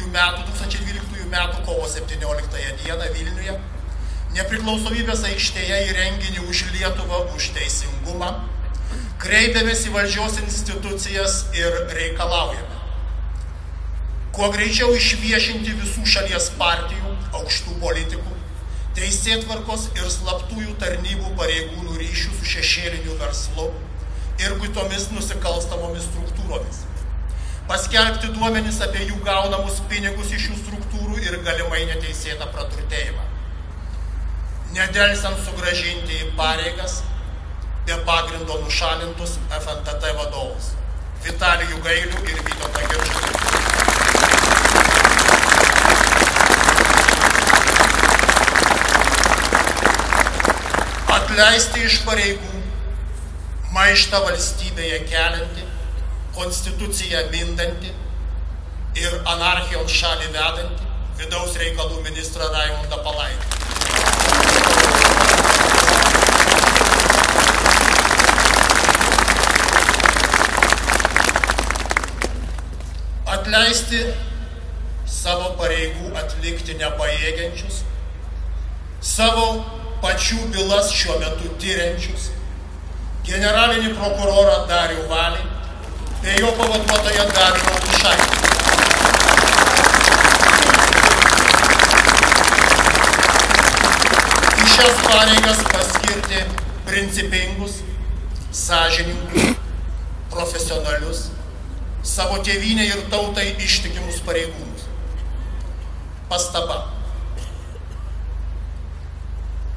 2012 metų kovo 17 dieną Vilniuje Nepriklausomybės aikštėje į renginį už Lietuvą, už teisingumą kreipėmės į valdžios institucijas ir reikalaujame kuo greičiau išviešinti visų šalies partijų, aukštų politikų, teisėtvarkos ir slaptųjų tarnybų pareigūnų ryšių su šešėliniu verslu ir kitomis nusikalstamomis struktūromis. Paskelbti duomenis apie jų gaunamus pinigus iš šių struktūrų ir galimai neteisėtą praturtėjimą. Nedelsiant sugrąžinti į pareigas be pagrindo nušalintus FNTT vadovus Vitalijų Gailių ir Vytautą Girčių. Atleisti iš pareigų maištą valstybėje kelianti, konstituciją mindanti ir anarchijos šalį vedanti vidaus reikalų ministrą Raimundą Palaitį. Atleisti savo pareigų atlikti nepajėgiančius, savo pačių bylas šiuo metu tyriančius, generalinį prokurorą Darių Valį bei jo pavaduotoją Darių Matušaitį. Į šias pareigas paskirti principingus, sąžiningus, profesionalius, savo tėvynei ir tautai ištikimus pareigūnus. Pastaba.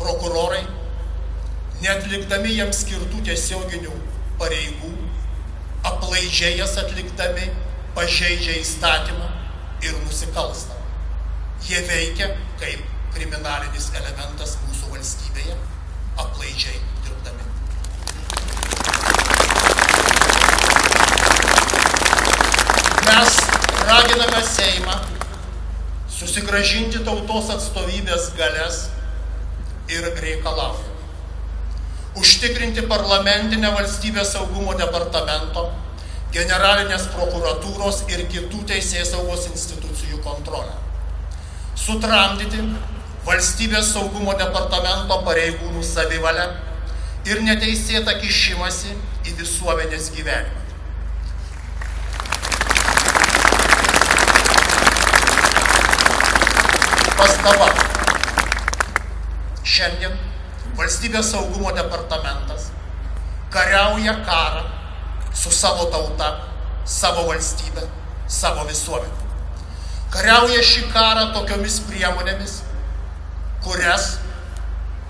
Prokurorai, neatlikdami jiems skirtų tiesioginių pareigų, aplaidžiai jas atlikdami, pažeidžia įstatymą ir nusikalsta. Jie veikia kaip kriminalinis elementas mūsų valstybėje, aplaidžiai dirbdami. Mes raginame Seimą susigrąžinti tautos atstovybės galias ir reikalaujame užtikrinti parlamentinę valstybės saugumo departamento, generalinės prokuratūros ir kitų teisėsaugos institucijų kontrolę. Sutramdyti valstybės saugumo departamento pareigūnų savivalę ir neteisėtą kišimąsi į visuomenės gyvenimą. Pastaba. Šiandien valstybės saugumo departamentas kariauja karą su savo tauta, savo valstybe, savo visuomenė. Kariauja šį karą tokiomis priemonėmis, kurias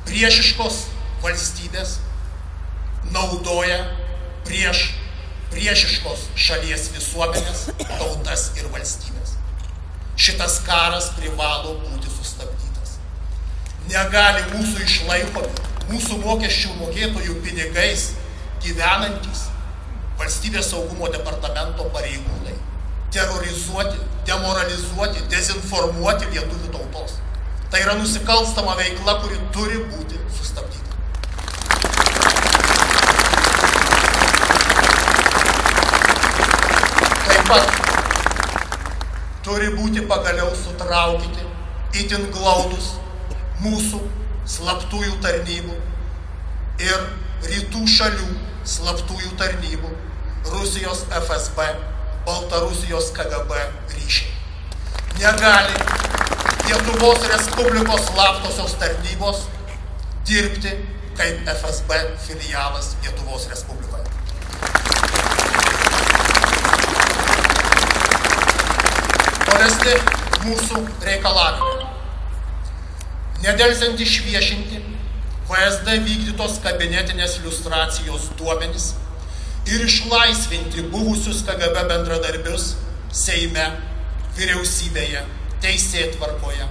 priešiškos valstybės naudoja prieš priešiškos šalies visuomenės, tautas ir valstybės. Šitas karas privalo būti sustabdytas. Negali mūsų išlaikomi, mūsų mokesčių mokėtojų pinigais gyvenantys valstybės saugumo departamento pareigūnai terorizuoti, demoralizuoti, dezinformuoti lietuvių tautos. Tai yra nusikalstama veikla, kuri turi būti sustabdyta. Taip pat turi būti pagaliau sutraukyti itin glaudus mūsų slaptųjų tarnybų ir rytų šalių slaptųjų tarnybų, Rusijos FSB, Baltarusijos KGB ryšiai. Negali Lietuvos Respublikos slaptosios tarnybos dirbti kaip FSB filialas Lietuvos Respublikoje. Tolesni mūsų reikalavimai. Nedelsiant išviešinti VSD vykdytos kabinetinės liustracijos duomenis ir išlaisvinti buvusius KGB bendradarbius Seime, vyriausybėje, teisėtvarkoje,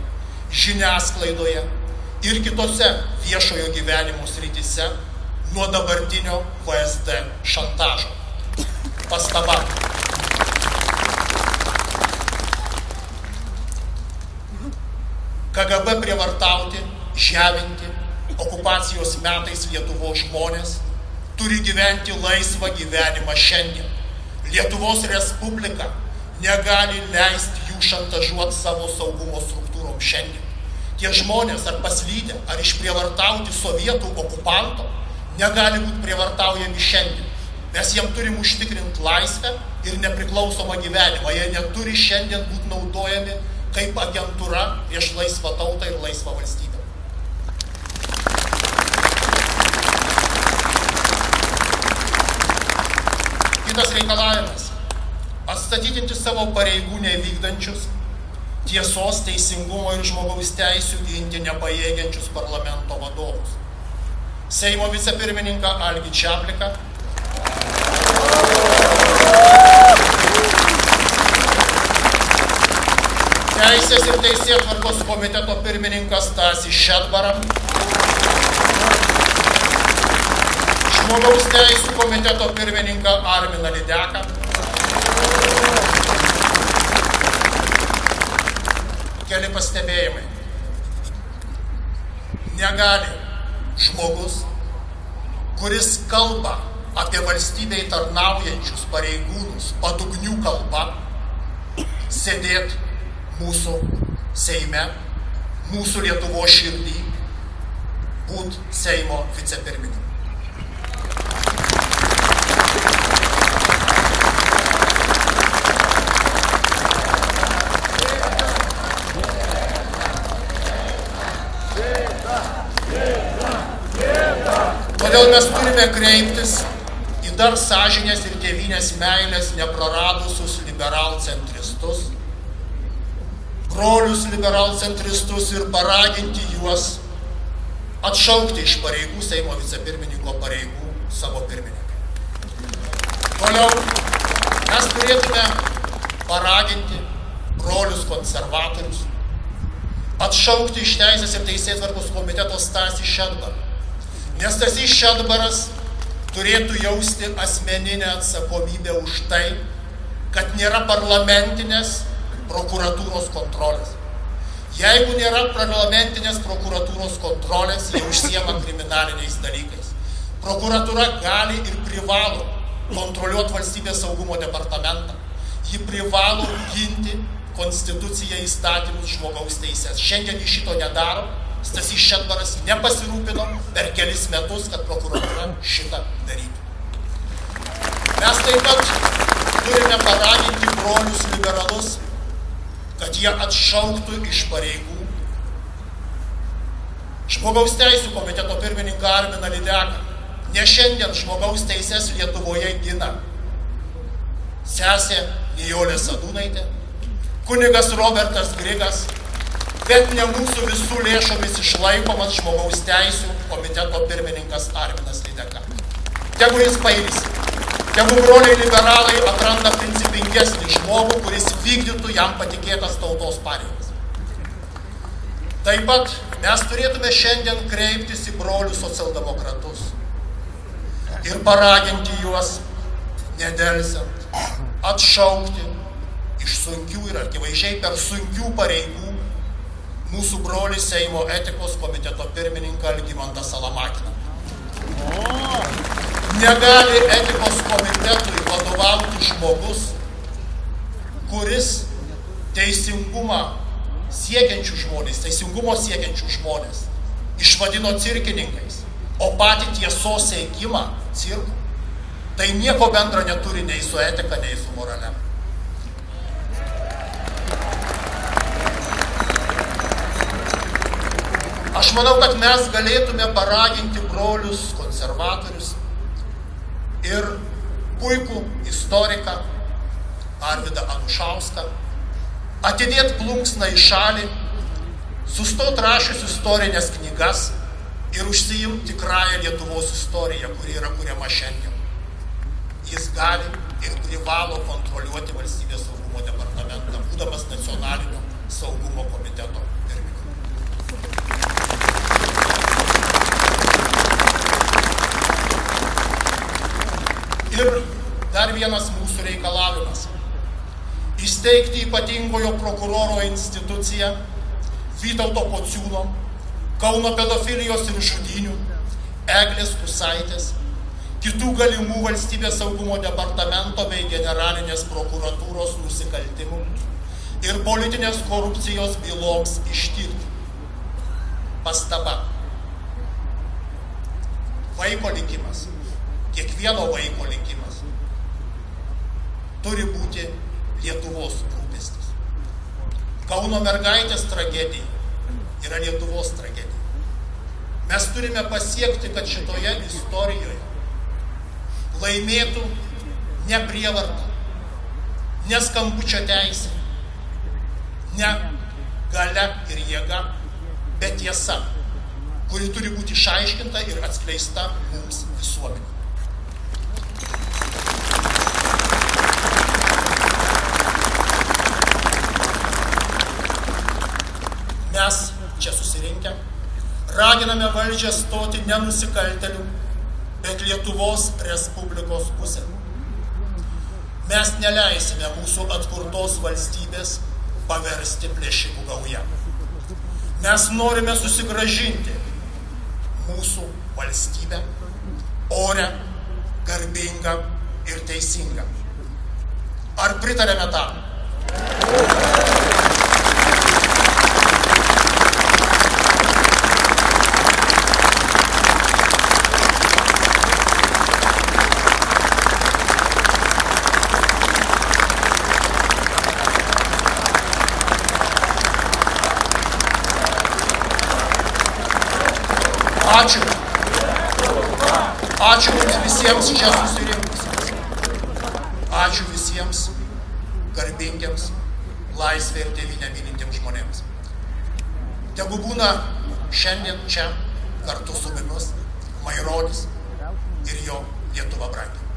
žiniasklaidoje ir kitose viešojo gyvenimo srityse nuo dabartinio VSD šantažo. Pastaba. KGB prievartauti, žeminti okupacijos metais Lietuvos žmonės turi gyventi laisvą gyvenimą šiandien. Lietuvos Respublika negali leisti jų jų šantažuoti savo saugumo struktūrom šiandien. Tie žmonės ar paslydę, ar išprievartauti sovietų okupanto negali būti prievartaujami šiandien. Mes jiem turim užtikrinti laisvę ir nepriklausomą gyvenimą. Jie neturi šiandien būti naudojami kaip agentūra prieš laisvą tautą ir laisvą valstybę. Kitas reikalavimas – atstatydinti savo pareigų nevykdančius, tiesos, teisingumo ir žmogaus teisių ginti nepajėgiančius parlamento vadovus. Seimo vicepirmininką Algį Čapliką, Teisės ir teisėtvarkos komiteto pirmininkas Stasį Šedbarą, Žmogaus teisų komiteto pirmininką Arminą Lydeką, keli pastebėjimai. Negali žmogus, kuris kalba apie valstybei tarnaujančius pareigūnus padugnių kalba, sėdėti mūsų Seime, mūsų Lietuvos širdį, būt Seimo vicepirmininku. Todėl mes turime kreiptis į dar sąžinės ir tėvynės meilės nepraradusius liberalcentristus, brolius liberalcentristus ir paraginti juos atšaukti iš pareigų Seimo vicepirmininko pareigų savo pirmininką. Toliau mes turėtume paraginti brolius konservatorius atšaukti iš Teisės ir teisėtvarkos komiteto Stasį Šedbarą. Nes Stasys Šedbaras turėtų jausti asmeninę atsakomybę už tai, kad nėra parlamentinės prokuratūros kontrolės. Jeigu nėra parlamentinės prokuratūros kontrolės, jie užsiema kriminaliniais dalykais. Prokuratūra gali ir privalo kontroliuoti valstybės saugumo departamentą. Ji privalo ginti konstituciją, įstatymus, žmogaus teises. Šiandien jis šito nedaro. Stasys Šedbaras nepasirūpino per kelis metus, kad prokuratūra šitą darytų. Mes taip pat turime paraginti brolius liberalus, kad jie atšauktų iš pareigų Žmogaus teisų komiteto pirmininką Arminą Lydeką. Ne šiandien žmogaus teises Lietuvoje gina sesė Nijolė Sadūnaitė, kunigas Robertas Grigas, bet ne mūsų visų lėšomis išlaikomas žmogaus teisų komiteto pirmininkas Arminas Lydeka. Tegu jis pailsi, tegu broliai liberalai atranda principingesnį žmogų, kuris vykdytų jam patikėtas tautos pareigas. Taip pat mes turėtume šiandien kreiptis į brolius socialdemokratus ir paraginti juos nedelsiant atšaukti iš sunkių ir akivaizdžiai per sunkių pareigų mūsų brolį Seimo etikos komiteto pirmininką Algimantą Salamakiną. Negali etikos komitetui vadovauti žmogus, kuris teisingumo siekiančių žmonės išvadino cirkininkais, o patį tiesos siekimą cirku. Tai nieko bendro neturi nei su etika, nei su morale. Aš manau, kad mes galėtume paraginti brolius konservatorius ir puikų istoriką Arvydą Anušauską atidėti plunksną į šalį, sustot rašius istorinės knygas ir užsiimti tikrąją Lietuvos istoriją, kuri yra kuriama šiandien. Jis gali ir privalo kontroliuoti valstybės saugumo departamentą, būdamas nacionalinio saugumo komiteto pirmininku. Ir dar vienas mūsų reikalavimas – įsteigti ypatingojo prokuroro instituciją Vytauto Pociūno, Kauno pedofilijos ir žudynių, Eglės Kusaitės, kitų galimų valstybės saugumo departamento bei generalinės prokuratūros nusikaltimų, ir politinės korupcijos byloms ištirti. Pastaba. Vaiko likimas, kiekvieno vaiko likimas turi būti Lietuvos rūpestis. Kauno mergaitės tragedija yra Lietuvos tragedija. Mes turime pasiekti, kad šitoje istorijoje laimėtų ne prievarta, ne skambučio teisė, ne galia ir jėga, bet tiesa, kuri turi būti išaiškinta ir atskleista mums visuomenė. Mes čia susirinkę raginame valdžią stoti ne nusikaltėlių, bet Lietuvos Respublikos pusę. Mes neleisime mūsų atkurtos valstybės paversti plėšikų gauja. Mes norime susigrąžinti mūsų valstybę orę, garbingą ir teisingą. Ar pritarėme tam? Ačiū. Ačiū mums visiems čia susirinkusiems. Ačiū visiems garbingiams, laisvę ir tėvynę mylintiems žmonėms. Tegu būna šiandien čia kartu su mumis Maironis ir jo Lietuva brangi.